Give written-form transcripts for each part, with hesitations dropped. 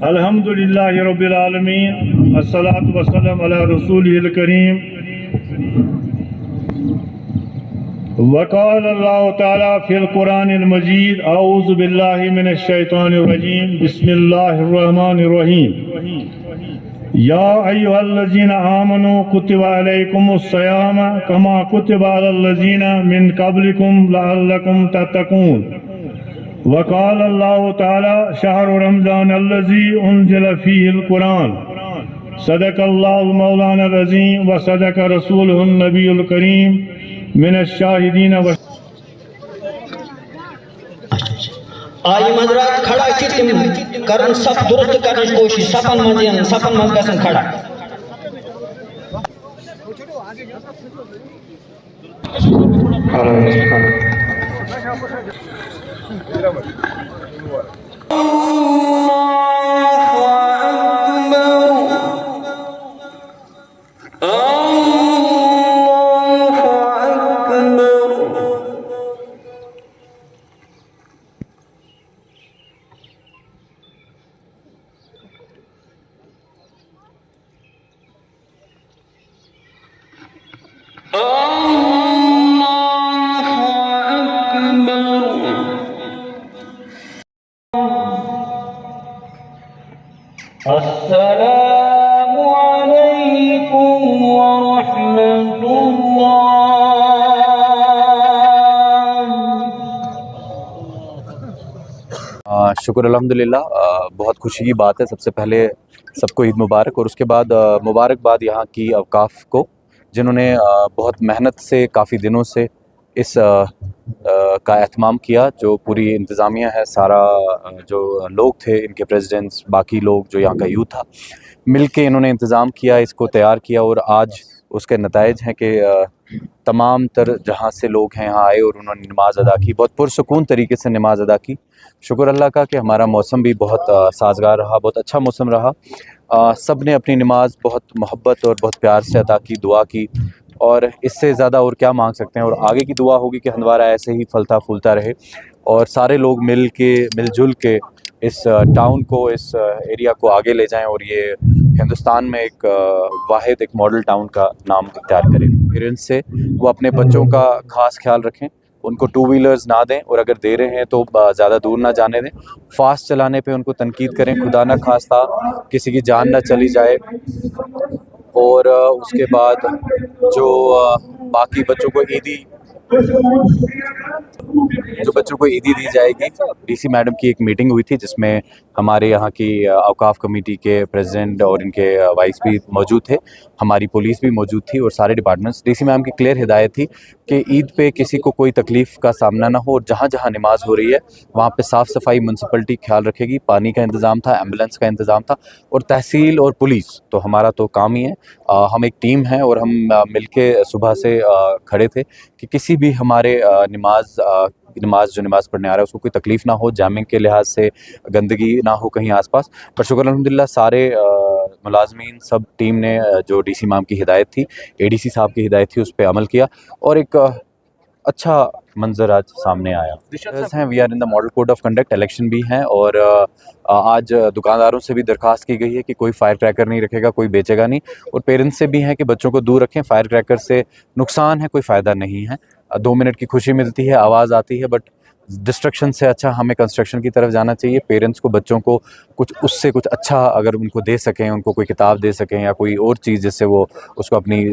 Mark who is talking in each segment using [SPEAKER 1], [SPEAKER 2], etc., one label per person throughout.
[SPEAKER 1] الحمدللہ رب العالمین الصلاۃ والسلام علی رسولہ الکریم وقال اللہ تعالی فی القرآن المجید اعوذ باللہ من الشیطان الرجیم بسم اللہ الرحمن الرحیم یا ایھا الذین آمنوا کتب علیکم الصیام کما کتب علی الذین من قبلکم لعلکم تتقون وقال اللہ تعالی شہر رمضان الذی انزل فیہ القرآن صدق اللہ مولانا العظیم وصدق رسولہ النبی الکریم من الشاہدین
[SPEAKER 2] آئیم حضرات کھڑا کی تم کرن سب درست کرنے کی کوشش سفن مند گسن کھڑا السلام علیکم ورحمۃ اللہ۔
[SPEAKER 3] شکر الحمدللہ، بہت خوشی کی بات ہے۔ سب سے پہلے سب کو عید مبارک، اور اس کے بعد مبارکباد یہاں کی اوقاف کو، جنہوں نے بہت محنت سے کافی دنوں سے اس کا اہتمام کیا۔ جو پوری انتظامیہ ہے، سارا جو لوگ تھے، ان کے پریزیڈنٹس، باقی لوگ جو یہاں کا یوتھ تھا، مل کے انہوں نے انتظام کیا، اس کو تیار کیا، اور آج اس کے نتائج ہیں کہ تمام تر جہاں سے لوگ ہیں یہاں آئے اور انہوں نے نماز ادا کی، بہت پرسکون طریقے سے نماز ادا کی۔ شکر اللہ کا کہ ہمارا موسم بھی بہت سازگار رہا، بہت اچھا موسم رہا۔ سب نے اپنی نماز بہت محبت اور بہت پیار سے ادا کی، دعا کی، اور اس سے زیادہ اور کیا مانگ سکتے ہیں۔ اور آگے کی دعا ہوگی کہ ہندوارہ ایسے ہی پھلتا پھولتا رہے، اور سارے لوگ مل جل کے اس ٹاؤن کو، اس ایریا کو آگے لے جائیں، اور یہ ہندوستان میں ایک واحد ایک ماڈل ٹاؤن کا نام اختیار کریں۔ پیرنٹس سے وہ اپنے بچوں کا خاص خیال رکھیں، ان کو ٹو ویلرز نہ دیں، اور اگر دے رہے ہیں تو زیادہ دور نہ جانے دیں۔ فاسٹ چلانے پہ ان کو تنقید کریں، خدا نہ خواستہ کسی کی جان نہ چلی جائے۔ اور اس کے بعد جو باقی بچوں کو عیدی دی جائے گی، ڈی سی میڈم کی ایک میٹنگ ہوئی تھی جس میں ہمارے یہاں کی اوقاف کمیٹی کے پریزیڈنٹ اور ان کے وائس بھی موجود تھے، ہماری پولیس بھی موجود تھی، اور سارے ڈپارٹمنٹس۔ ڈی سی میم کی کلیئر ہدایت تھی کہ عید پہ کسی کو کوئی تکلیف کا سامنا نہ ہو، اور جہاں جہاں نماز ہو رہی ہے وہاں پہ صاف صفائی میونسپلٹی خیال رکھے گی، پانی کا انتظام تھا، ایمبولینس کا انتظام تھا، اور تحصیل اور پولیس تو ہمارا تو کام ہی ہے، ہم ایک ٹیم ہیں، اور ہم مل کے صبح سے کھڑے تھے کہ کسی بھی ہمارے نماز پڑھنے آ رہا ہے اس کو کوئی تکلیف نہ ہو، جامنگ کے لحاظ سے گندگی نہ ہو کہیں آس پاس۔ پر شکر الحمدللہ سارے ملازمین، سب ٹیم نے جو ڈی سی میم کی ہدایت تھی، اے ڈی سی صاحب کی ہدایت تھی، اس پہ عمل کیا، اور ایک اچھا منظر آج سامنے آیا ہیں۔ We are in the model code of conduct, election بھی ہیں، اور آج دکانداروں سے بھی درخواست کی گئی ہے کہ کوئی فائر کریکر نہیں رکھے گا، کوئی بیچے گا نہیں، اور پیرنٹس سے بھی ہیں کہ بچوں کو دور رکھیں، فائر کریکر سے نقصان ہے، کوئی فائدہ نہیں ہے۔ 2 منٹ کی خوشی ملتی ہے، آواز آتی ہے، بٹ ڈسٹرکشن سے اچھا ہمیں کنسٹرکشن کی طرف جانا چاہیے۔ پیرنٹس کو بچوں کو اس سے کچھ اچھا اگر ان کو دے سکیں، ان کو کوئی کتاب دے سکیں یا کوئی اور چیز جس سے وہ اس کو اپنی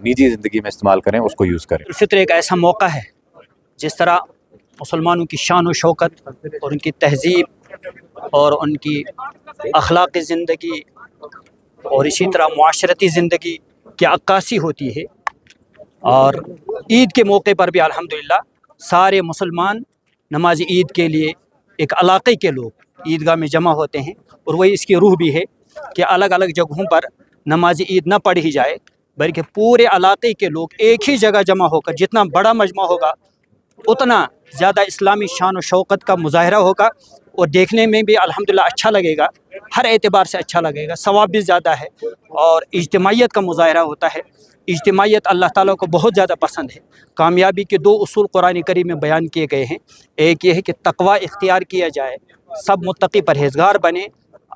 [SPEAKER 3] نجی زندگی میں استعمال کریں، اس کو یوز کریں۔
[SPEAKER 2] فطر ایک ایسا موقع ہے جس طرح مسلمانوں کی شان و شوکت اور ان کی تہذیب اور ان کی اخلاقی زندگی اور اسی طرح معاشرتی زندگی کی عکاسی ہوتی ہے، اور عید کے موقع پر بھی الحمدللہ سارے مسلمان نماز عید کے لیے ایک علاقے کے لوگ عیدگاہ میں جمع ہوتے ہیں، اور وہی اس کی روح بھی ہے کہ الگ الگ جگہوں پر نماز عید نہ پڑھی جائے، بلکہ پورے علاقے کے لوگ ایک ہی جگہ جمع ہو کر، جتنا بڑا مجمع ہوگا اتنا زیادہ اسلامی شان و شوکت کا مظاہرہ ہوگا، اور دیکھنے میں بھی الحمدللہ اچھا لگے گا، ہر اعتبار سے اچھا لگے گا، ثواب بھی زیادہ ہے، اور اجتماعیت کا مظاہرہ ہوتا ہے۔ اجتماعیت اللہ تعالیٰ کو بہت زیادہ پسند ہے۔ کامیابی کے 2 اصول قرآن کریم میں بیان کیے گئے ہیں، ایک یہ ہے کہ تقوی اختیار کیا جائے، سب متقی پرہیزگار بنے،